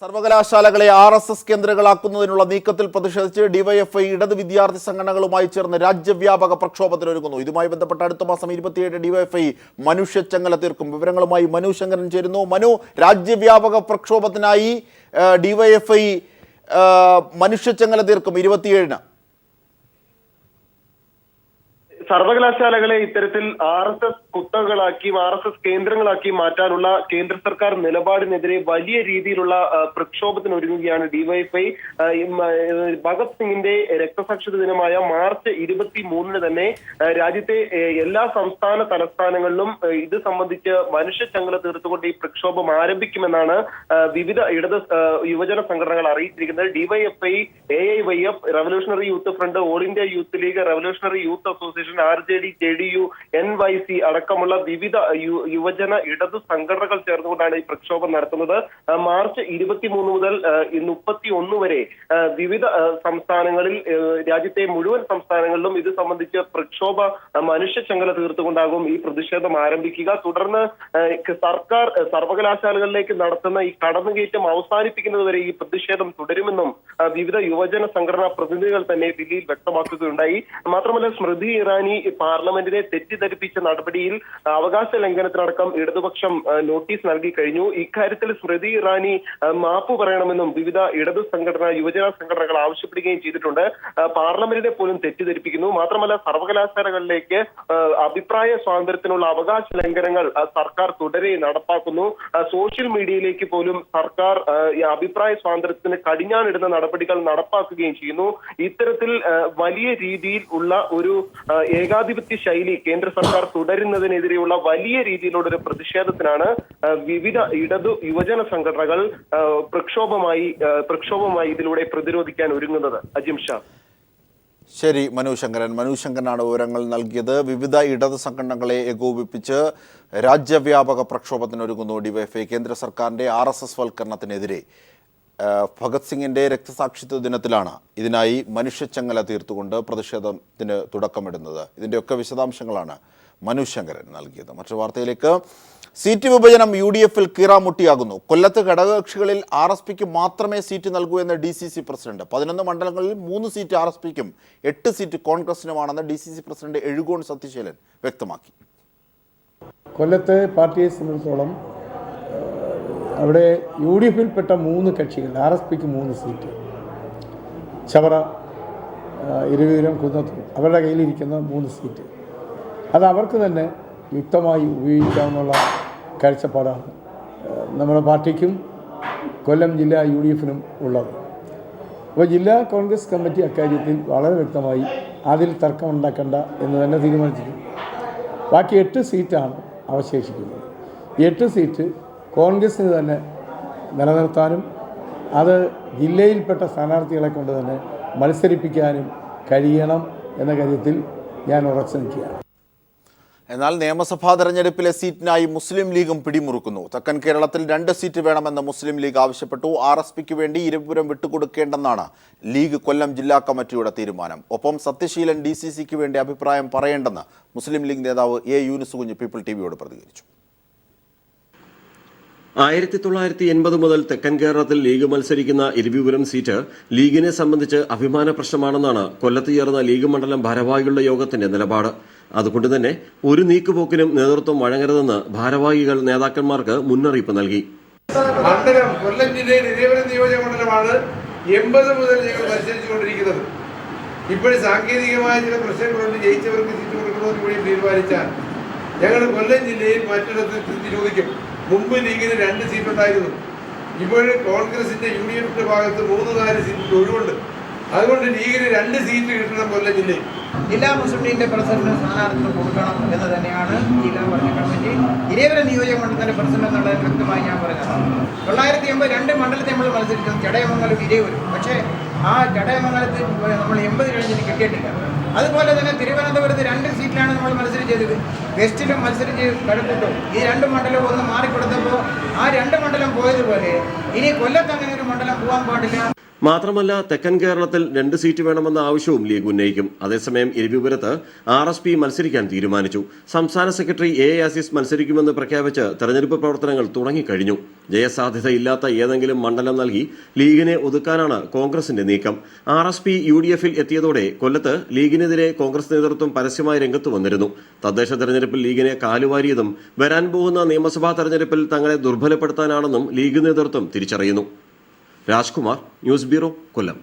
സർവകലാശാലകളെ RSS കേന്ദ്രങ്ങളാക്കുന്നതിനുള്ള നീക്കത്തിൽ പ്രതിഷേധിച്ച് DYFI ഇടത് വിദ്യാർത്ഥി സംഘടനകളുമായി ചേർന്ന് രാജ്യവ്യാപക പ്രക്ഷോഭത്തിനൊരുങ്ങുന്നു. ഇതുമായി ബന്ധപ്പെട്ട അടുത്ത മാസം 27 ഡിവൈഎഫ്ഐ മനുഷ്യച്ചങ്ങല തീർക്കും. വിവരങ്ങളുമായി മനു ശങ്കരൻ ചേരുന്നു. മനു, രാജ്യവ്യാപക പ്രക്ഷോഭത്തിനായി ഡിവൈഎഫ്ഐ മനുഷ്യച്ചങ്ങല തീർക്കും 27-ന്. സർവകലാശാലകളെ ഇത്തരത്തിൽ RSS കുത്തകളാക്കി RSS കേന്ദ്രങ്ങളാക്കി മാറ്റാനുള്ള കേന്ദ്ര സർക്കാർ നിലപാടിനെതിരെ വലിയ രീതിയിലുള്ള പ്രക്ഷോഭത്തിനൊരുങ്ങുകയാണ് ഡിവൈഎഫ്ഐ. ഭഗത് സിംഗിന്റെ രക്തസാക്ഷിത്വ ദിനമായ മാർച്ച് 23-ന് തന്നെ രാജ്യത്തെ എല്ലാ സംസ്ഥാന തലസ്ഥാനങ്ങളിലും ഇത് സംബന്ധിച്ച് മനുഷ്യച്ചങ്ങല തീർത്തുകൊണ്ട് ഈ പ്രക്ഷോഭം ആരംഭിക്കുമെന്നാണ് വിവിധ ഇടത് യുവജന സംഘടനകൾ അറിയിച്ചിരിക്കുന്നത്. DYFI, AIYF, revolutionary youth front, all India youth league, revolutionary youth association, RJD, JDU, NYC അടക്കമുള്ള വിവിധ യുവജന ഇടതു സംഘടനകൾ ചേർന്നുകൊണ്ടാണ് ഈ പ്രക്ഷോഭം നടത്തുന്നത്. മാർച്ച് 23 മുതൽ 31 വരെ വിവിധ സംസ്ഥാനങ്ങളിൽ, രാജ്യത്തെ മുഴുവൻ സംസ്ഥാനങ്ങളിലും ഇത് സംബന്ധിച്ച് പ്രക്ഷോഭ മനുഷ്യച്ചങ്ങല തീർത്തുകൊണ്ടാകും ഈ പ്രതിഷേധം ആരംഭിക്കുക. തുടർന്ന് സർക്കാർ സർവകലാശാലകളിലേക്ക് നടത്തുന്ന ഈ കടന്നുകയറ്റം അവസാനിപ്പിക്കുന്നത് വരെ ഈ പ്രതിഷേധം തുടരുമെന്നും വിവിധ യുവജന സംഘടനാ പ്രതിനിധികൾ തന്നെ ദില്ലിയിൽ വ്യക്തമാക്കുകയുണ്ടായി. മാത്രമല്ല, സ്മൃതി ഇറാനി പാർലമെന്റിനെ തെറ്റിദ്ധരിപ്പിച്ച നടപടിയിൽ അവകാശ ലംഘനത്തിനടക്കം ഇടതുപക്ഷം നോട്ടീസ് നൽകി കഴിഞ്ഞു. ഇക്കാര്യത്തിൽ സ്മൃതി ഇറാനി മാപ്പ് പറയണമെന്നും വിവിധ ഇടതു സംഘടന, യുവജന സംഘടനകൾ ആവശ്യപ്പെടുകയും ചെയ്തിട്ടുണ്ട്. പാർലമെന്റിനെ പോലും തെറ്റിദ്ധരിപ്പിക്കുന്നു. മാത്രമല്ല, സർവകലാശാലകളിലേക്ക് അഭിപ്രായ സ്വാതന്ത്ര്യത്തിനുള്ള അവകാശ ലംഘനങ്ങൾ സർക്കാർ തുടരെ നടപ്പാക്കുന്നു. സോഷ്യൽ മീഡിയയിലേക്ക് പോലും സർക്കാർ അഭിപ്രായ സ്വാതന്ത്ര്യത്തിന് കടിഞ്ഞാണിടുന്ന നടപടികൾ നടപ്പാക്കുകയും ചെയ്യുന്നു. ഇത്തരത്തിൽ വലിയ രീതിയിൽ ഉള്ള ഒരു ഏകാധിപത്യ ശൈലി കേന്ദ്ര സർക്കാർ തുടരുന്നതിനെതിരെയുള്ള വലിയ രീതിയിലുള്ള ഒരു പ്രതിഷേധത്തിനാണ് വിവിധ ഇടതു യുവജന സംഘടനകൾ പ്രക്ഷോഭമായി ഇതിലൂടെ പ്രതിരോധിക്കാൻ ഒരുങ്ങുന്നത്. അജിം ഷാ. ശരി, മനു ശങ്കരനാണ് വിവരങ്ങൾ നൽകിയത്. വിവിധ ഇടത് സംഘടനകളെ ഏകോപിപ്പിച്ച് രാജ്യവ്യാപക പ്രക്ഷോഭത്തിനൊരുങ്ങുന്നു ഡിവൈഎഫ്ഐ. കേന്ദ്ര സർക്കാരിൻ്റെ RSS വൽക്കരണത്തിനെതിരെ ഭഗത് സിംഗിൻ്റെ രക്തസാക്ഷിത്വ ദിനത്തിലാണ് ഇതിനായി മനുഷ്യച്ചങ്ങല തീർത്തുകൊണ്ട് പ്രതിഷേധത്തിന് തുടക്കമിടുന്നത്. ഇതിൻ്റെയൊക്കെ വിശദാംശങ്ങളാണ് മനു ശങ്കരൻ നൽകിയത്. മറ്റൊരു വാർത്തയിലേക്ക്. സീറ്റ് വിഭജനം UDFൽ കീറാമുട്ടിയാകുന്നു. കൊല്ലത്ത് ഘടകകക്ഷികളിൽ RSPക്ക് മാത്രമേ സീറ്റ് നൽകൂ എന്ന് DCC പ്രസിഡന്റ്. 11 മണ്ഡലങ്ങളിൽ 3 സീറ്റ് RSPക്കും 8 സീറ്റ് കോൺഗ്രസിനുമാണെന്ന് DCC പ്രസിഡന്റ് എഴുകോൺ സത്യശീലൻ വ്യക്തമാക്കി. കൊല്ലത്തെ പാർട്ടിയെ സംബന്ധിച്ചോളം അവിടെ UDFൽപ്പെട്ട 3 കക്ഷികൾ, RSPക്ക് 3 സീറ്റ്, ചവറ, ഇരുവീരം, കുന്നത്തൂർ, അവരുടെ കയ്യിലിരിക്കുന്ന 3 സീറ്റ് അത് അവർക്ക് തന്നെ യുക്തമായി ഉപയോഗിക്കാവുന്ന കാഴ്ചപ്പാടാണ് നമ്മുടെ പാർട്ടിക്കും കൊല്ലം ജില്ലാ UDFനും ഉള്ളത്. അപ്പോൾ ജില്ലാ കോൺഗ്രസ് കമ്മിറ്റി അക്കാര്യത്തിൽ വളരെ വ്യക്തമായി അതിൽ തർക്കമുണ്ടാക്കേണ്ട എന്ന് തന്നെ തീരുമാനിച്ചിട്ടുണ്ട്. ബാക്കി 8 സീറ്റാണ് അവശേഷിക്കുന്നത്. 8 സീറ്റ് കോൺഗ്രസിന് തന്നെ നിലനിർത്താനും അത് ജില്ലയിൽപ്പെട്ട സ്ഥാനാർത്ഥികളെ കൊണ്ട് തന്നെ മത്സരിപ്പിക്കാനും കഴിയണം എന്ന കാര്യത്തിൽ ഞാൻ ഉറച്ചു നിൽക്കുകയാണ്. എന്നാൽ നിയമസഭാ തെരഞ്ഞെടുപ്പിലെ സീറ്റിനായി മുസ്ലിം ലീഗും പിടിമുറുക്കുന്നു. തെക്കൻ കേരളത്തിൽ 2 സീറ്റ് വേണമെന്ന് മുസ്ലിം ലീഗ് ആവശ്യപ്പെട്ടു. RSPക്ക് വേണ്ടി ഇരവിപുരം വിട്ടുകൊടുക്കേണ്ടെന്നാണ് ലീഗ് കൊല്ലം ജില്ലാ കമ്മിറ്റിയുടെ തീരുമാനം. ഒപ്പം സത്യശീലൻ DCCക്ക് വേണ്ടി അഭിപ്രായം പറയേണ്ടെന്ന് മുസ്ലിം ലീഗ് നേതാവ് A. യൂനുസ് കുഞ്ഞ് പീപ്പിൾ TVയോട് പ്രതികരിച്ചു. 1980 മുതൽ തെക്കൻ കേരളത്തിൽ ലീഗ് മത്സരിക്കുന്ന ഇരവിപുരം സീറ്റ് ലീഗിനെ സംബന്ധിച്ച് അഭിമാന പ്രശ്നമാണെന്നാണ് കൊല്ലത്ത് ചേർന്ന ലീഗ് മണ്ഡലം ഭാരവാഹികളുടെ യോഗത്തിന്റെ നിലപാട്. അതുകൊണ്ട് തന്നെ ഒരു നീക്കുപോക്കിനും നേതൃത്വം വഴങ്ങരുതെന്ന് ഭാരവാഹികൾ നേതാക്കന്മാർക്ക് മുന്നറിയിപ്പ് നൽകി. മണ്ഡലം കൊല്ലം ജില്ലയിൽ ഇരവിപുരം നിയോജക മണ്ഡലമാണ് 80 മുതൽ ഞങ്ങൾ മത്സരിച്ചുകൊണ്ടിരിക്കുന്നത്. ഇപ്പോഴും സാങ്കേതികമായ ചില പ്രശ്നങ്ങളുണ്ട്. ജയിച്ചവർക്ക് സീറ്റ് കൊടുക്കണമെന്ന് കൂടി തീരുമാനിച്ചാൽ ഞങ്ങൾ കൊല്ലം ജില്ലയിൽ മറ്റിടത്ത് ചോദിക്കും. മുമ്പ് ലീഗിന് 2 സീറ്റ് ഉണ്ടായിരുന്നു. ഇപ്പോൾ കോൺഗ്രസിന്റെ UDFിന്റെ ഭാഗത്ത് 3-4 സീറ്റ് ഒഴിവുണ്ട്. അതുകൊണ്ട് ലീഗിന് 2 സീറ്റ് കിട്ടണം കൊല്ലം ജില്ലയിൽ. ജില്ലാ മുസ്ലിം ലീഗിന്റെ പ്രസിഡന്റ് സ്ഥാനാർത്ഥിത്വം കൊടുക്കണം എന്ന് തന്നെയാണ് ജില്ലാ ഭരണ കമ്മിറ്റി ഇരവിപുരം നിയോജക മണ്ഡലത്തിന്റെ പ്രസിഡന്റ് എന്നുള്ളത് വ്യക്തമായി ഞാൻ പറഞ്ഞത്. 980 2 മണ്ഡലത്തെ നമ്മൾ മത്സരിച്ചത് ചടയമംഗലം, ഇരവിപുരം. പക്ഷേ ആ ചടയമംഗലത്തിൽ നമ്മൾ 80 കഴിഞ്ഞിട്ട് കിട്ടിയിട്ടില്ല. അതുപോലെ തന്നെ തിരുവനന്തപുരത്ത് 2 സീറ്റിലാണ് നമ്മൾ മത്സരിച്ചത്. വെസ്റ്റിലും മത്സരിച്ച് കടത്തിട്ടു. ഈ 2 മണ്ഡലം ഒന്ന് മാറിക്കൊടുത്തപ്പോൾ ആ 2 മണ്ഡലം പോയതുപോലെ ഇനി കൊല്ലത്ത് അങ്ങനെ ഒരു മണ്ഡലം പോകാൻ പാടില്ല. മാത്രമല്ല തെക്കൻ കേരളത്തിൽ 2 സീറ്റ് വേണമെന്ന ആവശ്യവും ലീഗ് ഉന്നയിക്കും. അതേസമയം ഇരവിപുരത്ത് RSP മത്സരിക്കാൻ തീരുമാനിച്ചു. സംസ്ഥാന സെക്രട്ടറി A. ആസിസ് മത്സരിക്കുമെന്ന് പ്രഖ്യാപിച്ച് തെരഞ്ഞെടുപ്പ് പ്രവർത്തനങ്ങൾ തുടങ്ങിക്കഴിഞ്ഞു. ജയസാധ്യതയില്ലാത്ത ഏതെങ്കിലും മണ്ഡലം നൽകി ലീഗിനെ ഒതുക്കാനാണ് കോൺഗ്രസിന്റെ നീക്കം. RSP UDF-ൽ എത്തിയതോടെ കൊല്ലത്ത് ലീഗിനെതിരെ കോൺഗ്രസ് നേതൃത്വം പരസ്യമായി രംഗത്ത് വന്നിരുന്നു. തദ്ദേശ തെരഞ്ഞെടുപ്പിൽ ലീഗിനെ കാലുവാരിയതും വരാൻ പോകുന്ന നിയമസഭാ തെരഞ്ഞെടുപ്പിൽ തങ്ങളെ ദുർബലപ്പെടുത്താനാണെന്നും ലീഗ് നേതൃത്വം തിരിച്ചറിയുന്നു. രാജ്കുമാർ, ന്യൂസ് ബ്യൂറോ, കൊല്ലം.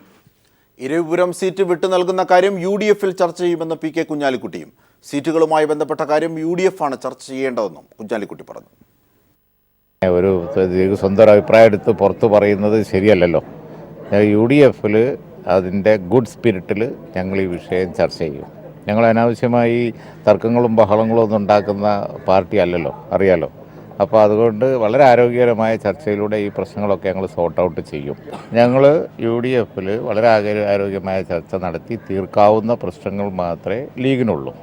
ഇരവിപുരം സീറ്റ് വിട്ടു നൽകുന്ന കാര്യം UDF-ൽ ചർച്ച ചെയ്യുമെന്ന് PK കുഞ്ഞാലിക്കുട്ടിയും. സീറ്റുകളുമായി ബന്ധപ്പെട്ട കാര്യം UDF ആണ് ചർച്ച ചെയ്യേണ്ടതെന്നും കുഞ്ഞാലിക്കുട്ടി പറഞ്ഞു. ഒരു സ്വന്തം അഭിപ്രായം എടുത്ത് പുറത്ത് പറയുന്നത് ശരിയല്ലല്ലോ. UDF-ൽ അതിൻ്റെ ഗുഡ് സ്പിരിറ്റിൽ ഞങ്ങൾ ഈ വിഷയം ചർച്ച ചെയ്യും. ഞങ്ങൾ അനാവശ്യമായി തർക്കങ്ങളും ബഹളങ്ങളും ഒന്നും ഉണ്ടാക്കുന്ന പാർട്ടി അല്ലല്ലോ, അറിയാലോ. അപ്പോൾ അതുകൊണ്ട് വളരെ ആരോഗ്യകരമായ ചർച്ചയിലൂടെ ഈ പ്രശ്നങ്ങളൊക്കെ ഞങ്ങൾ സോർട്ട് ഔട്ട് ചെയ്യും. ഞങ്ങൾ UDF-ൽ വളരെ ആരോഗ്യമായ ചർച്ച നടത്തി തീർക്കാവുന്ന പ്രശ്നങ്ങൾ മാത്രമേ ലീഗിനുള്ളൂ.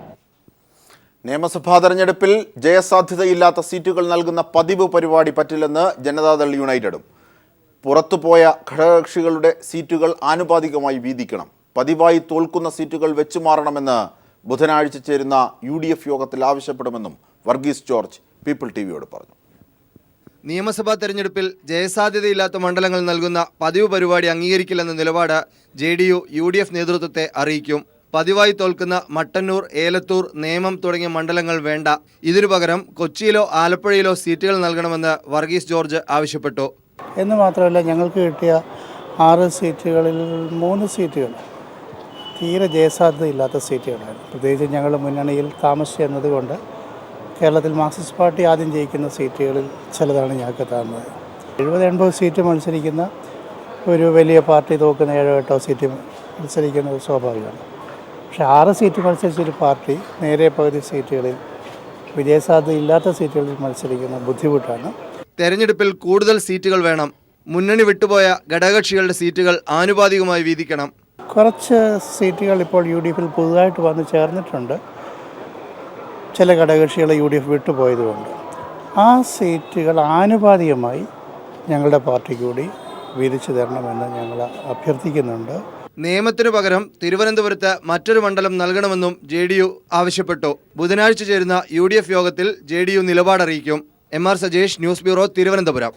നിയമസഭാ തെരഞ്ഞെടുപ്പിൽ ജയസാധ്യതയില്ലാത്ത സീറ്റുകൾ നൽകുന്ന പതിവ് പരിപാടി പറ്റില്ലെന്ന് ജനതാദൾ യുണൈറ്റഡും. പുറത്തുപോയ ഘടകകക്ഷികളുടെ സീറ്റുകൾ ആനുപാതികമായി വീതിക്കണം. പതിവായി തോൽക്കുന്ന സീറ്റുകൾ വെച്ചുമാറണമെന്ന് ബുധനാഴ്ച ചേരുന്ന UDF യോഗത്തിൽ ആവശ്യപ്പെടുമെന്നും വർഗീസ് ജോർജ് പീപ്പിൾ TVയോട് പറഞ്ഞു. നിയമസഭാ തെരഞ്ഞെടുപ്പിൽ ജയസാധ്യതയില്ലാത്ത മണ്ഡലങ്ങൾ നൽകുന്ന പതിവ് പരിപാടി അംഗീകരിക്കില്ലെന്ന നിലപാട് JDU UDF നേതൃത്വത്തെ അറിയിക്കും. പതിവായി തോൽക്കുന്ന മട്ടന്നൂർ, ഏലത്തൂർ, നേമം തുടങ്ങിയ മണ്ഡലങ്ങൾ വേണ്ട. ഇതിനു പകരം കൊച്ചിയിലോ ആലപ്പുഴയിലോ സീറ്റുകൾ നൽകണമെന്ന് വർഗീസ് ജോർജ് ആവശ്യപ്പെട്ടു. എന്ന് മാത്രമല്ല, ഞങ്ങൾക്ക് കിട്ടിയ 6 സീറ്റുകളിൽ 3 സീറ്റുകൾ തീരെ ജയസാധ്യതയില്ലാത്ത സീറ്റുകളാണ്. പ്രത്യേകിച്ച് ഞങ്ങൾ മുന്നണിയിൽ താമസിച്ചു എന്നതുകൊണ്ട് കേരളത്തിൽ മാർക്സിസ്റ്റ് പാർട്ടി ആദ്യം ജയിക്കുന്ന സീറ്റുകളിൽ ചിലതാണ് ഞങ്ങൾക്ക് തന്നത്. 70-80 സീറ്റ് മത്സരിക്കുന്ന ഒരു വലിയ പാർട്ടി തോക്കുന്ന 7-8 സീറ്റ് മത്സരിക്കുന്നത് സ്വാഭാവികമാണ്. പക്ഷേ 6 സീറ്റ് മത്സരിച്ചൊരു പാർട്ടി നേരെ പകുതി സീറ്റുകളിൽ വിജയസാധ്യതയില്ലാത്ത സീറ്റുകളിൽ മത്സരിക്കുന്ന ബുദ്ധിമുട്ടാണ്. തെരഞ്ഞെടുപ്പിൽ കൂടുതൽ സീറ്റുകൾ വേണം. മുന്നണി വിട്ടുപോയ ഘടകകക്ഷികളുടെ സീറ്റുകൾ ആനുപാതികമായി വീതിക്കണം. കുറച്ച് സീറ്റുകൾ ഇപ്പോൾ UDF-ൽ പുതുതായിട്ട് വന്ന് ചേർന്നിട്ടുണ്ട്. ചില ഘടകകക്ഷികൾ UDF വിട്ടുപോയതുകൊണ്ട് ആ സീറ്റുകൾ ആനുപാതികമായി ഞങ്ങളുടെ പാർട്ടിക്ക് കൂടി വീതിച്ചു തരണമെന്ന് ഞങ്ങൾ അഭ്യർത്ഥിക്കുന്നുണ്ട്. നിയമത്തിനു പകരം തിരുവനന്തപുരത്ത് മറ്റൊരു മണ്ഡലം നൽകണമെന്നും JDU ആവശ്യപ്പെട്ടു. ബുധനാഴ്ച ചേരുന്ന UDF യോഗത്തിൽ JDU നിലപാടറിയിക്കും. MR Sajesh, news bureau, Thiruvananthapuram.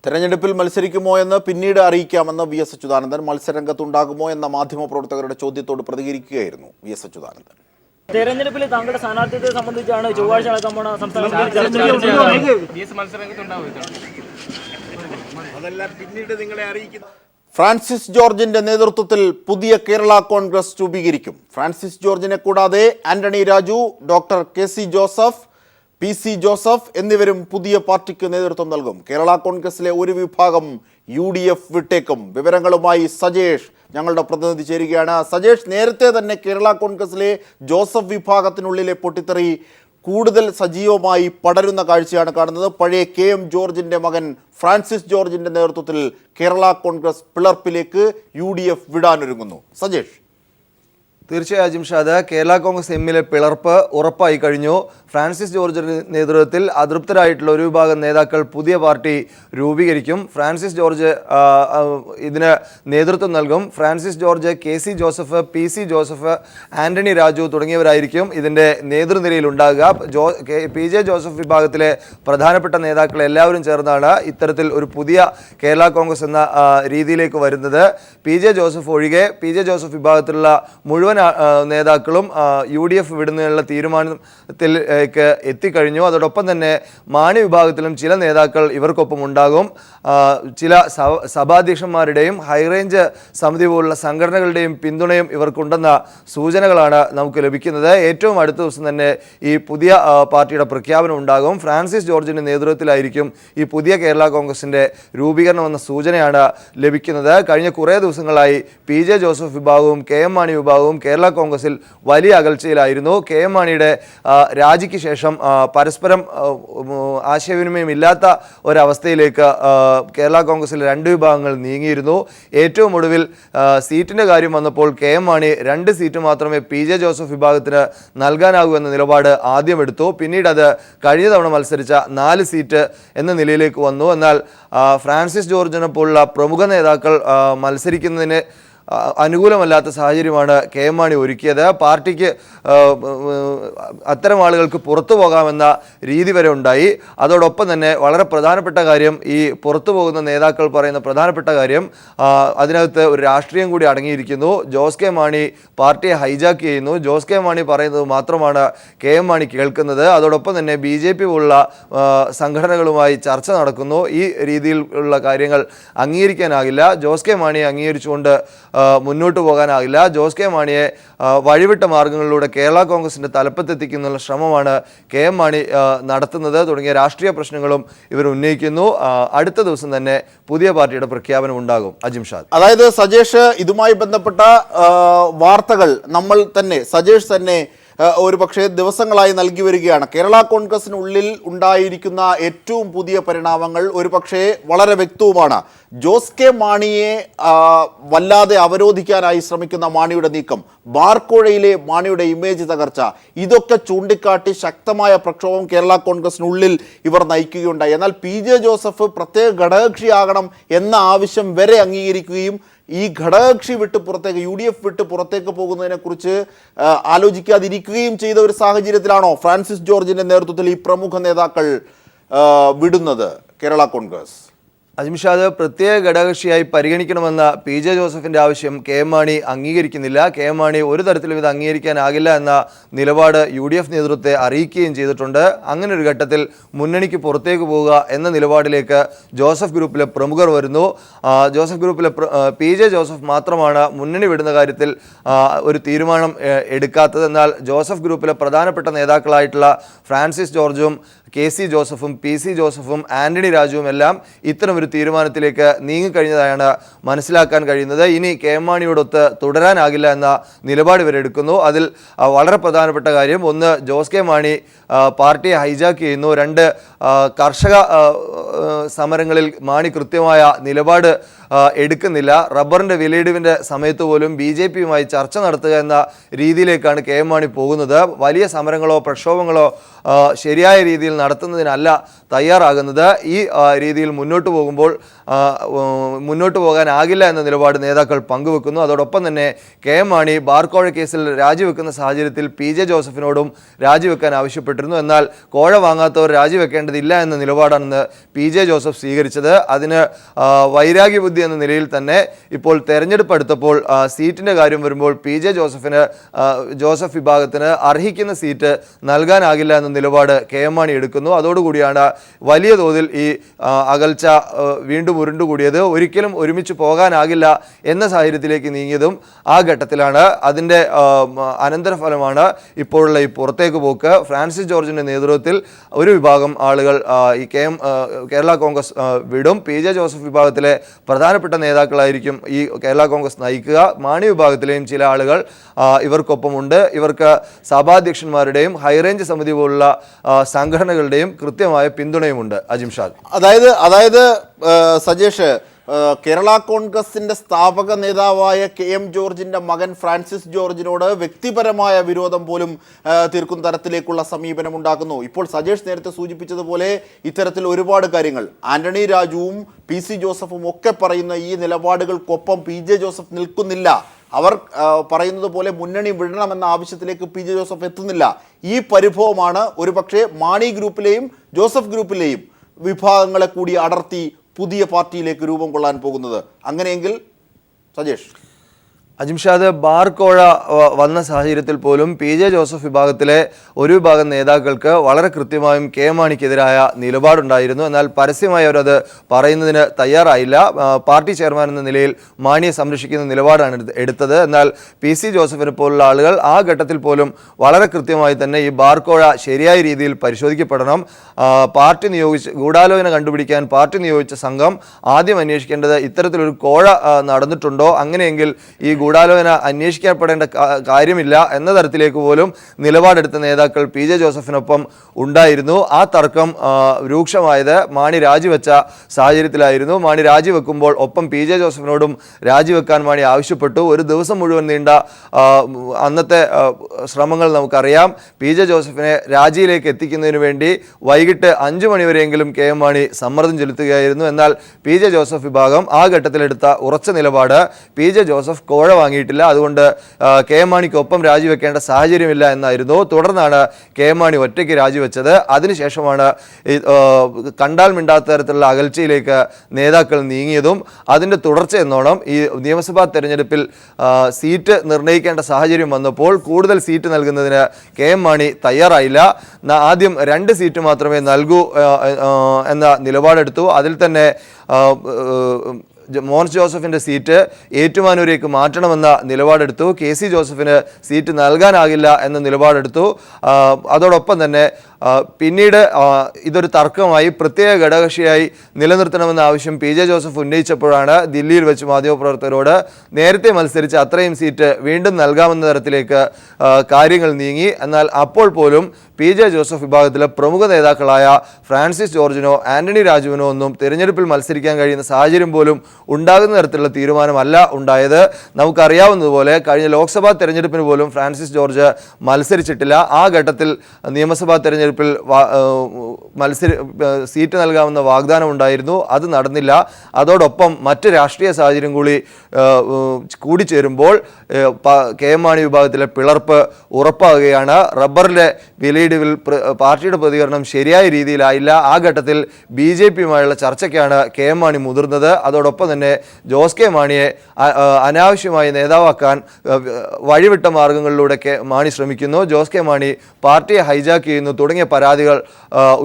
തെരഞ്ഞെടുപ്പിൽ മത്സരിക്കുമോ എന്ന് പിന്നീട് അറിയിക്കാമെന്ന് VS അച്യുതാനന്ദൻ. മത്സരരംഗത്തുണ്ടാകുമോ എന്ന മാധ്യമപ്രവർത്തകരുടെ ചോദ്യത്തോട് പ്രതികരിക്കുകയായിരുന്നു VS അച്യുതാനന്ദൻ. തെരഞ്ഞെടുപ്പിൽ താങ്കളുടെ സ്ഥാനാർത്ഥിത്വത്തെ സംബന്ധിച്ചാണ് ചൊവ്വാഴ്ച നടക്കാൻ പോണ ഫ്രാൻസിസ് ജോർജിന്റെ നേതൃത്വത്തിൽ പുതിയ കേരള കോൺഗ്രസ് രൂപീകരിക്കും. ഫ്രാൻസിസ് ജോർജിനെ കൂടാതെ Antony Raju, doctor KC Joseph, PC Joseph എന്നിവരും പുതിയ പാർട്ടിക്ക് നേതൃത്വം നൽകും. കേരള കോൺഗ്രസിലെ ഒരു വിഭാഗം UDF വിട്ടേക്കും. വിവരങ്ങളുമായി സജേഷ്, ഞങ്ങളുടെ പ്രതിനിധി ചേരുകയാണ്. സജേഷ്, നേരത്തെ തന്നെ കേരള കോൺഗ്രസിലെ ജോസഫ് വിഭാഗത്തിനുള്ളിലെ പൊട്ടിത്തെറി കൂടുതൽ സജീവമായി പടരുന്ന കാഴ്ചയാണ് കാണുന്നത്. പഴയ KM ജോർജിന്റെ മകൻ ഫ്രാൻസിസ് ജോർജിന്റെ നേതൃത്വത്തിൽ കേരള കോൺഗ്രസ് പിളർപ്പിലേക്ക് UDF വിടാനൊരുങ്ങുന്നു. സജേഷ്. തീർച്ചയായും ഷാദ്, കേരള കോൺഗ്രസ് എമ്മിലെ പിളർപ്പ് ഉറപ്പായി കഴിഞ്ഞു. ഫ്രാൻസിസ് ജോർജിന്റെ നേതൃത്വത്തിൽ അതൃപ്തരായിട്ടുള്ള ഒരു വിഭാഗം നേതാക്കൾ പുതിയ പാർട്ടി രൂപീകരിക്കും. ഫ്രാൻസിസ് ജോർജ് ഇതിന് നേതൃത്വം നൽകും. ഫ്രാൻസിസ് ജോർജ്, KC ജോസഫ്, PC ജോസഫ്, ആന്റണി രാജു തുടങ്ങിയവരായിരിക്കും ഇതിൻ്റെ നേതൃനിരയിൽ ഉണ്ടാകുക. PJ ജോസഫ് വിഭാഗത്തിലെ പ്രധാനപ്പെട്ട നേതാക്കൾ എല്ലാവരും ചേർന്നാണ് ഇത്തരത്തിൽ ഒരു പുതിയ കേരള കോൺഗ്രസ് എന്ന രീതിയിലേക്ക് വരുന്നത്. PJ ജോസഫ് ഒഴികെ PJ ജോസഫ് വിഭാഗത്തിലുള്ള മുഴുവൻ നേതാക്കളും UDF വിടുന്നതിനുള്ള തീരുമാനത്തിൽ എത്തിക്കഴിഞ്ഞു. അതോടൊപ്പം തന്നെ മാണി വിഭാഗത്തിലും ചില നേതാക്കൾ ഇവർക്കൊപ്പം ഉണ്ടാകും. ചില സഭാധ്യക്ഷന്മാരുടെയും ഹൈറേഞ്ച് സമിതി പോലുള്ള സംഘടനകളുടെയും പിന്തുണയും ഇവർക്കുണ്ടെന്ന സൂചനകളാണ് നമുക്ക് ലഭിക്കുന്നത്. ഏറ്റവും അടുത്ത ദിവസം തന്നെ ഈ പുതിയ പാർട്ടിയുടെ പ്രഖ്യാപനം ഉണ്ടാകും. ഫ്രാൻസിസ് ജോർജിന്റെ നേതൃത്വത്തിലായിരിക്കും ഈ പുതിയ കേരള കോൺഗ്രസിന്റെ രൂപീകരണം എന്ന സൂചനയാണ് ലഭിക്കുന്നത്. കഴിഞ്ഞ കുറേ ദിവസങ്ങളായി PJ ജോസഫ് വിഭാഗവും KM മാണി വിഭാഗവും കേരള കോൺഗ്രസിൽ വലിയ അകൽച്ചയിലായിരുന്നു. കെ എം മാണിയുടെ രാജിക്ക് ശേഷം പരസ്പരം ആശയവിനിമയം ഇല്ലാത്ത ഒരവസ്ഥയിലേക്ക് കേരള കോൺഗ്രസിലെ രണ്ട് വിഭാഗങ്ങൾ നീങ്ങിയിരുന്നു. ഏറ്റവും ഒടുവിൽ സീറ്റിൻ്റെ കാര്യം വന്നപ്പോൾ കെ എം മാണി 2 സീറ്റ് മാത്രമേ PJ ജോസഫ് വിഭാഗത്തിന് നൽകാനാകൂ എന്ന നിലപാട് ആദ്യം എടുത്തു. പിന്നീട് അത് കഴിഞ്ഞ തവണ മത്സരിച്ച 4 സീറ്റ് എന്ന നിലയിലേക്ക് വന്നു. എന്നാൽ ഫ്രാൻസിസ് ജോർജിനെ പോലുള്ള പ്രമുഖ നേതാക്കൾ മത്സരിക്കുന്നതിന് അനുകൂലമല്ലാത്ത സാഹചര്യമാണ് കെ എം മാണി ഒരുക്കിയത്. പാർട്ടിക്ക് അത്തരം ആളുകൾക്ക് പുറത്തു പോകാമെന്ന രീതി വരെ ഉണ്ടായി. അതോടൊപ്പം തന്നെ വളരെ പ്രധാനപ്പെട്ട കാര്യം, ഈ പുറത്തു പോകുന്ന നേതാക്കൾ പറയുന്ന പ്രധാനപ്പെട്ട കാര്യം, അതിനകത്ത് ഒരു രാഷ്ട്രീയം കൂടി അടങ്ങിയിരിക്കുന്നു. ജോസ് കെ മാണി പാർട്ടിയെ ഹൈജാക്ക് ചെയ്യുന്നു. ജോസ് കെ മാണി പറയുന്നത് മാത്രമാണ് കെ എം മാണി കേൾക്കുന്നത്. അതോടൊപ്പം തന്നെ BJP പോലുള്ള സംഘടനകളുമായി ചർച്ച നടക്കുന്നു. ഈ രീതിയിലുള്ള കാര്യങ്ങൾ അംഗീകരിക്കാനാകില്ല. ജോസ് കെ മാണിയെ അംഗീകരിച്ചുകൊണ്ട് മുന്നോട്ട് പോകാനാകില്ല. ജോസ് കെ മാണിയെ വഴിവിട്ട മാർഗങ്ങളിലൂടെ കേരള കോൺഗ്രസിൻ്റെ തലപ്പത്തെത്തിക്കുന്നുള്ള ശ്രമമാണ് കെ എം മാണി നടത്തുന്നത്. തുടങ്ങിയ രാഷ്ട്രീയ പ്രശ്നങ്ങളും ഇവർ ഉന്നയിക്കുന്നു. അടുത്ത ദിവസം തന്നെ പുതിയ പാർട്ടിയുടെ പ്രഖ്യാപനം ഉണ്ടാകും. അജിംഷാദ്, അതായത് സജേഷ്, ഇതുമായി ബന്ധപ്പെട്ട വാർത്തകൾ നമ്മൾ തന്നെ സജേഷ് തന്നെ ഒരു പക്ഷേ ദിവസങ്ങളായി നൽകി വരികയാണ്. കേരള കോൺഗ്രസിനുള്ളിൽ ഉണ്ടായിരിക്കുന്ന ഏറ്റവും പുതിയ പരിണാമങ്ങൾ ഒരു പക്ഷേ വളരെ വ്യക്തവുമാണ്. ജോസ് കെ മാണിയെ വല്ലാതെ അവരോധിക്കാനായി ശ്രമിക്കുന്ന മാണിയുടെ നീക്കം, ബാർക്കോഴയിലെ മാണിയുടെ ഇമേജ് തകർച്ച, ഇതൊക്കെ ചൂണ്ടിക്കാട്ടി ശക്തമായ പ്രക്ഷോഭം കേരള കോൺഗ്രസിനുള്ളിൽ ഇവർ നയിക്കുകയുണ്ടായി. എന്നാൽ PJ ജോസഫ് പ്രത്യേക ഘടകകക്ഷിയാകണം എന്ന ആവശ്യം വരെ അംഗീകരിക്കുകയും ഈ ഘടകകക്ഷി വിട്ട് പുറത്തേക്ക് UDF വിട്ട് പുറത്തേക്ക് പോകുന്നതിനെക്കുറിച്ച് ആലോചിക്കാതിരിക്കുകയും ചെയ്ത ഒരു സാഹചര്യത്തിലാണോ ഫ്രാൻസിസ് ജോർജിന്റെ നേതൃത്വത്തിൽ ഈ പ്രമുഖ നേതാക്കൾ വിടുന്നത് കേരള കോൺഗ്രസ്? അജിംഷാദ്, പ്രത്യേക ഘടകകക്ഷിയായി പരിഗണിക്കണമെന്ന PJ ജോസഫിൻ്റെ ആവശ്യം കെ എം മാണി അംഗീകരിക്കുന്നില്ല. കെ എം മാണി ഒരു തരത്തിലും ഇത് അംഗീകരിക്കാനാകില്ല എന്ന നിലപാട് UDF നേതൃത്വത്തെ അറിയിക്കുകയും ചെയ്തിട്ടുണ്ട്. അങ്ങനെ ഒരു ഘട്ടത്തിൽ മുന്നണിക്ക് പുറത്തേക്ക് പോവുക എന്ന നിലപാടിലേക്ക് ജോസഫ് ഗ്രൂപ്പിലെ പ്രമുഖർ വരുന്നു. ജോസഫ് ഗ്രൂപ്പിലെ PJ ജോസഫ് മാത്രമാണ് മുന്നണി വിടുന്ന കാര്യത്തിൽ ഒരു തീരുമാനം എടുക്കാത്തത്. എന്നാൽ ജോസഫ് ഗ്രൂപ്പിലെ പ്രധാനപ്പെട്ട നേതാക്കളായിട്ടുള്ള ഫ്രാൻസിസ് ജോർജും KC ജോസഫും PC ജോസഫും ആന്റണി രാജുവും എല്ലാം ഇത്തരമൊരു തീരുമാനത്തിലേക്ക് നീങ്ങിക്കഴിഞ്ഞതായാണ് മനസ്സിലാക്കാൻ കഴിയുന്നത്. ഇനി കെ എം മാണിയോടൊത്ത് തുടരാനാകില്ല എന്ന നിലപാട് ഇവരെടുക്കുന്നു. അതിൽ വളരെ പ്രധാനപ്പെട്ട കാര്യം, ഒന്ന്, ജോസ് കെ മാണി പാർട്ടിയെ ഹൈജാക്ക് ചെയ്യുന്നു. 2, കർഷക സമരങ്ങളിൽ മാണി കൃത്യമായ നിലപാട് എടുക്കുന്നില്ല. റബ്ബറിൻ്റെ വിലയിടിവിൻ്റെ സമയത്ത് പോലും BJPയുമായി ചർച്ച നടത്തുക എന്ന രീതിയിലേക്കാണ് കെ എം മാണി പോകുന്നത്. വലിയ സമരങ്ങളോ പ്രക്ഷോഭങ്ങളോ ശരിയായ രീതിയിൽ നടത്തുന്നതിനല്ല തയ്യാറാകുന്നത്. ഈ രീതിയിൽ മുന്നോട്ട് പോകുമ്പോൾ മുന്നോട്ട് പോകാനാകില്ല എന്ന നിലപാട് നേതാക്കൾ പങ്കുവെക്കുന്നു. അതോടൊപ്പം തന്നെ കെ എം മാണി ബാർക്കോഴ കേസിൽ രാജിവെക്കുന്ന സാഹചര്യത്തിൽ PJ ജോസഫിനോടും രാജിവെക്കാൻ ആവശ്യപ്പെട്ടിരുന്നു. എന്നാൽ കോഴ വാങ്ങാത്തവർ രാജിവെക്കേണ്ടതില്ല എന്ന നിലപാടാണെന്ന് PJ ജോസഫ് സ്വീകരിച്ചത്. അതിന് വൈരാഗ്യബുദ്ധി എന്ന നിലയിൽ തന്നെ ഇപ്പോൾ തെരഞ്ഞെടുപ്പ് അടുത്തപ്പോൾ സീറ്റിൻ്റെ കാര്യം വരുമ്പോൾ PJ ജോസഫ് വിഭാഗത്തിന് അർഹിക്കുന്ന സീറ്റ് നൽകാനാകില്ല എന്ന നിലപാട് കെ എം മാണി എടുക്കുന്നു. അതോടുകൂടിയാണ് വലിയ തോതിൽ ഈ അകൽച്ച വീണ്ടും ഉരുണ്ടുകൂടിയത്. ഒരിക്കലും ഒരുമിച്ച് പോകാനാകില്ല എന്ന സാഹചര്യത്തിലേക്ക് നീങ്ങിയതും ആ ഘട്ടത്തിലാണ്. അതിൻ്റെ അനന്തരഫലമാണ് ഇപ്പോഴുള്ള ഈ പുറത്തേക്ക് പോക്ക്. ഫ്രാൻസിസ് ജോർജിൻ്റെ നേതൃത്വത്തിൽ ഒരു വിഭാഗം ആളുകൾ ഈ കേരള കോൺഗ്രസ് വിടും. PJ ജോസഫ് വിഭാഗത്തിലെ പ്രധാനപ്പെട്ട നേതാക്കളായിരിക്കും ഈ കേരള കോൺഗ്രസ് നയിക്കുക. മാണി വിഭാഗത്തിലെയും ചില ആളുകൾ ഇവർക്കൊപ്പമുണ്ട്. ഇവർക്ക് സഭാധ്യക്ഷന്മാരുടെയും ഹൈറേഞ്ച് സമിതി പോലുള്ള സംഘടനകളുടെയും കൃത്യമായ പിന്തുണയുമുണ്ട്. അജിംഷാദ്, അതായത് സജേഷ്, കേരള കോൺഗ്രസിന്റെ സ്ഥാപക നേതാവായ KM ജോർജിന്റെ മകൻ ഫ്രാൻസിസ് ജോർജിനോട് വ്യക്തിപരമായ വിരോധം പോലും തീർക്കുന്ന തരത്തിലേക്കുള്ള സമീപനം ഉണ്ടാക്കുന്നു. ഇപ്പോൾ സജേഷ് നേരത്തെ സൂചിപ്പിച്ചതുപോലെ ഇത്തരത്തിൽ ഒരുപാട് കാര്യങ്ങൾ ആന്റണി രാജുവും PC ജോസഫും ഒക്കെ പറയുന്ന ഈ നിലപാടുകൾക്കൊപ്പം PJ ജോസഫ് നിൽക്കുന്നില്ല. അവർ പറയുന്നത് പോലെ മുന്നണി വിടണമെന്ന ആവശ്യത്തിലേക്ക് PJ ജോസഫ് എത്തുന്നില്ല. ഈ പരിഭവമാണ് ഒരുപക്ഷെ മാണി ഗ്രൂപ്പിലെയും ജോസഫ് ഗ്രൂപ്പിലെയും വിഭാഗങ്ങളെ കൂടി അടർത്തി പുതിയ പാർട്ടിയിലേക്ക് രൂപം കൊള്ളാൻ പോകുന്നത്. അങ്ങനെയെങ്കിൽ സജേഷ്, അജിംഷാദ്, ബാർക്കോഴ വന്ന സാഹചര്യത്തിൽ പോലും PJ ജോസഫ് വിഭാഗത്തിലെ ഒരു വിഭാഗം നേതാക്കൾക്ക് വളരെ കൃത്യമായും കെ മാണിക്കെതിരായ നിലപാടുണ്ടായിരുന്നു. എന്നാൽ പരസ്യമായി അവരത് പറയുന്നതിന് തയ്യാറായില്ല. പാർട്ടി ചെയർമാൻ എന്ന നിലയിൽ മാണിയെ സംരക്ഷിക്കുന്ന നിലപാടാണ് എടുത്തത്. എന്നാൽ PC ജോസഫിനെ പോലുള്ള ആളുകൾ ആ ഘട്ടത്തിൽ പോലും വളരെ കൃത്യമായി തന്നെ ഈ ബാർക്കോഴ ശരിയായ രീതിയിൽ പരിശോധിക്കപ്പെടണം. പാർട്ടി നിയോഗിച്ച് ഗൂഢാലോചന കണ്ടുപിടിക്കാൻ പാർട്ടി നിയോഗിച്ച സംഘം ആദ്യം അന്വേഷിക്കേണ്ടത് ഇത്തരത്തിലൊരു കോഴ നടന്നിട്ടുണ്ടോ, അങ്ങനെയെങ്കിൽ ഈ ഗൂഢാലോചന അന്വേഷിക്കപ്പെടേണ്ട കാര്യമില്ല എന്ന തരത്തിലേക്ക് പോലും നിലപാടെടുത്ത നേതാക്കൾ പി ജെ ജോസഫിനൊപ്പം ഉണ്ടായിരുന്നു. ആ തർക്കം രൂക്ഷമായത് മാണി രാജിവെച്ച സാഹചര്യത്തിലായിരുന്നു. മാണി രാജിവെക്കുമ്പോൾ ഒപ്പം പി ജെ ജോസഫിനോടും രാജിവെക്കാൻ മാണി ആവശ്യപ്പെട്ടു. ഒരു ദിവസം മുഴുവൻ നീണ്ട അന്നത്തെ ശ്രമങ്ങൾ നമുക്കറിയാം. പി ജെ ജോസഫിനെ രാജിയിലേക്ക് എത്തിക്കുന്നതിന് വേണ്ടി വൈകിട്ട് 5 മണിവരെയെങ്കിലും കെ എം മാണി സമ്മർദ്ദം ചെലുത്തുകയായിരുന്നു. എന്നാൽ പി ജെ ജോസഫ് വിഭാഗം ആ ഘട്ടത്തിലെടുത്ത ഉറച്ച നിലപാട് പി ജെ ജോസഫ് കോഴ വാങ്ങിയിട്ടില്ല, അതുകൊണ്ട് കെ എം മാണിക്കൊപ്പം രാജിവെക്കേണ്ട സാഹചര്യമില്ല എന്നായിരുന്നു. തുടർന്നാണ് കെ എം മാണി ഒറ്റയ്ക്ക് രാജിവെച്ചത്. അതിനുശേഷമാണ് കണ്ടാൽ മിണ്ടാത്ത തരത്തിലുള്ള അകൽച്ചയിലേക്ക് നേതാക്കൾ നീങ്ങിയതും അതിൻ്റെ തുടർച്ച എന്നോണം ഈ നിയമസഭാ തെരഞ്ഞെടുപ്പിൽ സീറ്റ് നിർണ്ണയിക്കേണ്ട സാഹചര്യം വന്നപ്പോൾ കൂടുതൽ സീറ്റ് നൽകുന്നതിന് കെ എം മാണി തയ്യാറായില്ല. ആദ്യം 2 സീറ്റ് മാത്രമേ നൽകൂ എന്ന നിലപാടെടുത്തു. അതിൽ തന്നെ മോൻസ് ജോസഫിൻ്റെ സീറ്റ് ഏറ്റുമാനൂരേക്ക് മാറ്റണമെന്ന നിലപാടെടുത്തു. കെ സി ജോസഫിന് സീറ്റ് നൽകാനാകില്ല എന്ന നിലപാടെടുത്തു. അതോടൊപ്പം തന്നെ പിന്നീട് ഇതൊരു തർക്കമായി പ്രത്യേക ഘടകകക്ഷിയായി നിലനിർത്തണമെന്ന ആവശ്യം പി ജെ ജോസഫ് ഉന്നയിച്ചപ്പോഴാണ് ദില്ലിയിൽ വെച്ച് മാധ്യമപ്രവർത്തകരോട് നേരത്തെ മത്സരിച്ച അത്രയും സീറ്റ് വീണ്ടും നൽകാമെന്ന തരത്തിലേക്ക് കാര്യങ്ങൾ നീങ്ങി. എന്നാൽ അപ്പോൾ പോലും പി ജെ ജോസഫ് വിഭാഗത്തിലെ പ്രമുഖ നേതാക്കളായ ഫ്രാൻസിസ് ജോർജിനോ ആന്റണി രാജുവിനോ ഒന്നും തിരഞ്ഞെടുപ്പിൽ മത്സരിക്കാൻ കഴിയുന്ന സാഹചര്യം പോലും ഉണ്ടാകുന്ന തരത്തിലുള്ള തീരുമാനമല്ല ഉണ്ടായത്. നമുക്കറിയാവുന്നതുപോലെ കഴിഞ്ഞ ലോക്സഭാ തെരഞ്ഞെടുപ്പിന് പോലും ഫ്രാൻസിസ് ജോർജ് മത്സരിച്ചിട്ടില്ല. ആ ഘട്ടത്തിൽ നിയമസഭാ തെരഞ്ഞെടുപ്പിൽ സീറ്റ് നൽകാമെന്ന വാഗ്ദാനം ഉണ്ടായിരുന്നു, അത് നടന്നില്ല. അതോടൊപ്പം മറ്റ് രാഷ്ട്രീയ സാഹചര്യം കൂടിച്ചേരുമ്പോൾ കെ എം മാണി വിഭാഗത്തിലെ പിളർപ്പ് ഉറപ്പാകുകയാണ്. റബ്ബറിലെ വിലയിടിവിൽ പാർട്ടിയുടെ പ്രതികരണം ശരിയായ രീതിയിലായില്ല. ആ ഘട്ടത്തിൽ ബി ജെ പിയുമായുള്ള ചർച്ചയ്ക്കാണ് കെ എം മാണി മുതിർന്നത്. അതോടൊപ്പം തന്നെ ജോസ് കെ മാണിയെ അനാവശ്യമായി നേതാവാക്കാൻ വഴിവിട്ട മാർഗങ്ങളിലൂടെ മാണി ശ്രമിക്കുന്നു. ജോസ് കെ മാണി പാർട്ടിയെ ഹൈജാക്ക് ചെയ്യുന്നു തുടങ്ങിയ പരാതികൾ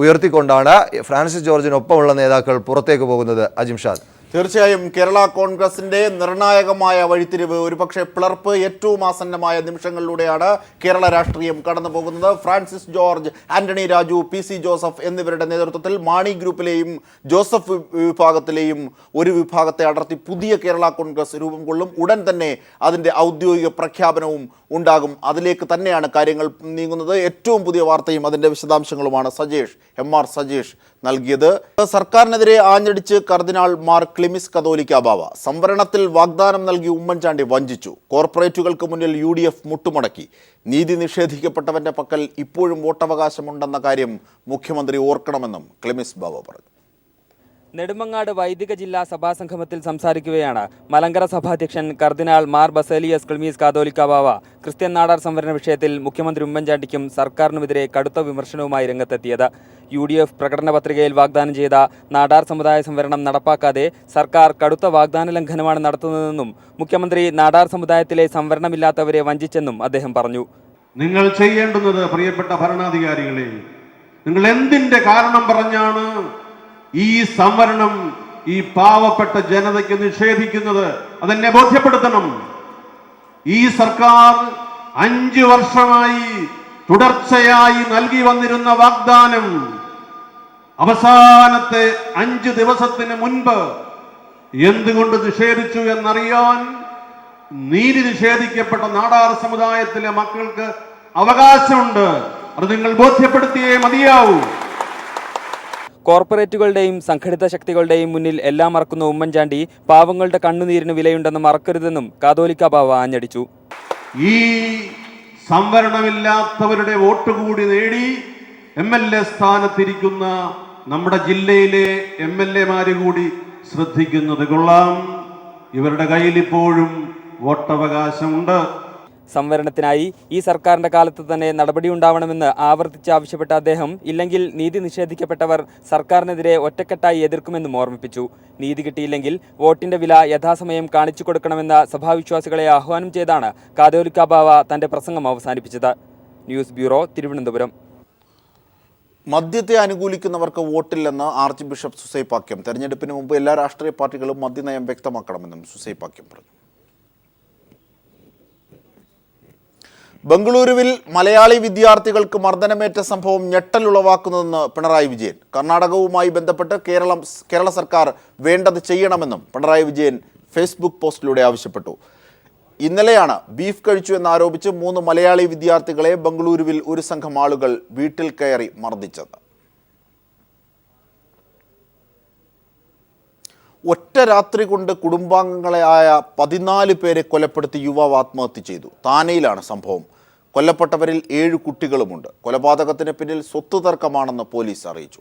ഉയർത്തിക്കൊണ്ടാണ് ഫ്രാൻസിസ് ജോർജിനൊപ്പമുള്ള നേതാക്കൾ പുറത്തേക്ക് പോകുന്നത്. അജിംഷാദ്, തീർച്ചയായും കേരള കോൺഗ്രസിന്റെ നിർണായകമായ വഴിത്തിരിവ്, ഒരുപക്ഷെ പിളർപ്പ് ഏറ്റവും ആസന്നമായ നിമിഷങ്ങളിലൂടെയാണ് കേരള രാഷ്ട്രീയം കടന്നു പോകുന്നത്. Francis George, Antony Raju, P C Joseph എന്നിവരുടെ നേതൃത്വത്തിൽ മാണി ഗ്രൂപ്പിലെയും ജോസഫ് വിഭാഗത്തിലെയും ഒരു വിഭാഗത്തെ അടർത്തി പുതിയ കേരള കോൺഗ്രസ് രൂപം കൊള്ളും. ഉടൻ തന്നെ അതിൻ്റെ ഔദ്യോഗിക പ്രഖ്യാപനവും ഉണ്ടാകും. അതിലേക്ക് തന്നെയാണ് കാര്യങ്ങൾ നീങ്ങുന്നത്. ഏറ്റവും പുതിയ വാർത്തയും അതിൻ്റെ വിശദാംശങ്ങളുമാണ് എം.ആർ. സജേഷ് നൽകിയത്. സർക്കാരിനെതിരെ ആഞ്ഞടിച്ച് കർദിനാൾ മാർ ക്ലിമിസ് കതോലിക്ക ബാവ. സംവരണത്തിൽ വാഗ്ദാനം നൽകി ഉമ്മൻചാണ്ടി വഞ്ചിച്ചു. കോർപ്പറേറ്റുകൾക്ക് മുന്നിൽ UDF മുട്ടുമടക്കി. നീതി നിഷേധിക്കപ്പെട്ടവന്റെ പക്കൽ ഇപ്പോഴും വോട്ടവകാശമുണ്ടെന്ന കാര്യം മുഖ്യമന്ത്രി ഓർക്കണമെന്നും ക്ലിമിസ് ബാവ പറഞ്ഞു. നെടുമങ്ങാട് വൈദിക ജില്ലാ സഭാസംഗമത്തിൽ സംസാരിക്കുകയാണ് മലങ്കര സഭാധ്യക്ഷൻ കർദിനാൾ മാർ ബസേലിയസ് ക്ലിമീസ് കാതോലിക്ക ബാവ. ക്രിസ്ത്യൻ നാടാർ സംവരണ വിഷയത്തിൽ മുഖ്യമന്ത്രി ഉമ്മൻചാണ്ടിക്കും സർക്കാരിനുമെതിരെ കടുത്ത വിമർശനവുമായി രംഗത്തെത്തിയത്. UDF പ്രകടന പത്രികയിൽ വാഗ്ദാനം ചെയ്ത നാടാർ സമുദായ സംവരണം നടപ്പാക്കാതെ സർക്കാർ കടുത്ത വാഗ്ദാന ലംഘനമാണ് നടത്തുന്നതെന്നും മുഖ്യമന്ത്രി നാടാർ സമുദായത്തിലെ സംവരണമില്ലാത്തവരെ വഞ്ചിച്ചെന്നും അദ്ദേഹം പറഞ്ഞു. നിങ്ങൾ ചെയ്യേണ്ടുന്നത്, പ്രിയപ്പെട്ട ഭരണാധികാരികളെ, നിങ്ങൾ എന്തിന്റെ കാരണം പറഞ്ഞാണ് ഈ സംവരണം ഈ പാവപ്പെട്ട ജനതയ്ക്ക് നിഷേധിക്കുന്നത്? അതെന്നെ ബോധ്യപ്പെടുത്തണം. ഈ സർക്കാർ 5 വർഷമായി തുടർച്ചയായി നൽകി വന്നിരുന്ന വാഗ്ദാനം അവസാനത്തെ 5 ദിവസത്തിന് മുൻപ് എന്തുകൊണ്ട് നിഷേധിച്ചു എന്നറിയാൻ നീതി നിഷേധിക്കപ്പെട്ട നാടാർ സമുദായത്തിലെ മക്കൾക്ക് അവകാശമുണ്ട്. അത് നിങ്ങൾ ബോധ്യപ്പെടുത്തിയേ മതിയാവൂ. കോർപ്പറേറ്റുകളുടെയും സംഘടിത ശക്തികളുടെയും മുന്നിൽ എല്ലാം മറക്കുന്ന ഉമ്മൻചാണ്ടി പാവങ്ങളുടെ കണ്ണുനീരിന് വിലയുണ്ടെന്ന് മറക്കരുതെന്നും കാതോലിക്ക ബാവ ആഞ്ഞടിച്ചു. ഈ സംവരണമില്ലാത്തവരുടെ വോട്ട് കൂടി നേടി MLA സ്ഥാനത്തിരിക്കുന്ന നമ്മുടെ ജില്ലയിലെ MLA-മാര് കൂടി ശ്രദ്ധിക്കുന്നത് കൊള്ളാം. ഇവരുടെ കയ്യിൽ ഇപ്പോഴും വോട്ടവകാശമുണ്ട്. സംവരണത്തിനായി ഈ സർക്കാരിന്റെ കാലത്ത് തന്നെ നടപടിയുണ്ടാവണമെന്ന് ആവർത്തിച്ച് ആവശ്യപ്പെട്ട അദ്ദേഹം ഇല്ലെങ്കിൽ നീതി നിഷേധിക്കപ്പെട്ടവർ സർക്കാരിനെതിരെ ഒറ്റക്കെട്ടായി എതിർക്കുമെന്നും ഓർമ്മിപ്പിച്ചു. നീതി കിട്ടിയില്ലെങ്കിൽ വോട്ടിന്റെ വില യഥാസമയം കാണിച്ചു കൊടുക്കണമെന്ന സഭാവിശ്വാസികളെ ആഹ്വാനം ചെയ്താണ് കാതോലിക്ക ബാവ തന്റെ പ്രസംഗം അവസാനിപ്പിച്ചത്. News bureau, Thiruvananthapuram. മദ്യത്തെ അനുകൂലിക്കുന്നവർക്ക് വോട്ടില്ലെന്ന് ആർച്ച് ബിഷപ്പ് സുസൈപാക്യം. തെരഞ്ഞെടുപ്പിന് മുമ്പ് എല്ലാ രാഷ്ട്രീയ പാർട്ടികളും മദ്യനയം വ്യക്തമാക്കണമെന്നും സുസൈപാക്യം പറഞ്ഞു. ബംഗളൂരുവിൽ മലയാളി വിദ്യാർത്ഥികൾക്ക് മർദ്ദനമേറ്റ സംഭവം ഞെട്ടലുളവാക്കുന്നതെന്ന് പിണറായി വിജയൻ. കർണാടകവുമായി ബന്ധപ്പെട്ട് കേരള സർക്കാർ വേണ്ടത് ചെയ്യണമെന്നും പിണറായി വിജയൻ ഫേസ്ബുക്ക് പോസ്റ്റിലൂടെ ആവശ്യപ്പെട്ടു. ഇന്നലെയാണ് ബീഫ് കഴിച്ചു എന്നാരോപിച്ച് 3 മലയാളി വിദ്യാർത്ഥികളെ ബംഗളൂരുവിൽ ഒരു സംഘം ആളുകൾ വീട്ടിൽ കയറി മർദ്ദിച്ചത്. ഒറ്റ രാത്രി കൊണ്ട് കുടുംബാംഗങ്ങളായ 14 പേരെ കൊലപ്പെടുത്തി യുവാവ് ആത്മഹത്യ ചെയ്തു. താനെയിലാണ് സംഭവം. കൊല്ലപ്പെട്ടവരിൽ 7 കുട്ടികളുമുണ്ട്. കൊലപാതകത്തിന് പിന്നിൽ സ്വത്ത് തർക്കമാണെന്ന് പോലീസ് അറിയിച്ചു.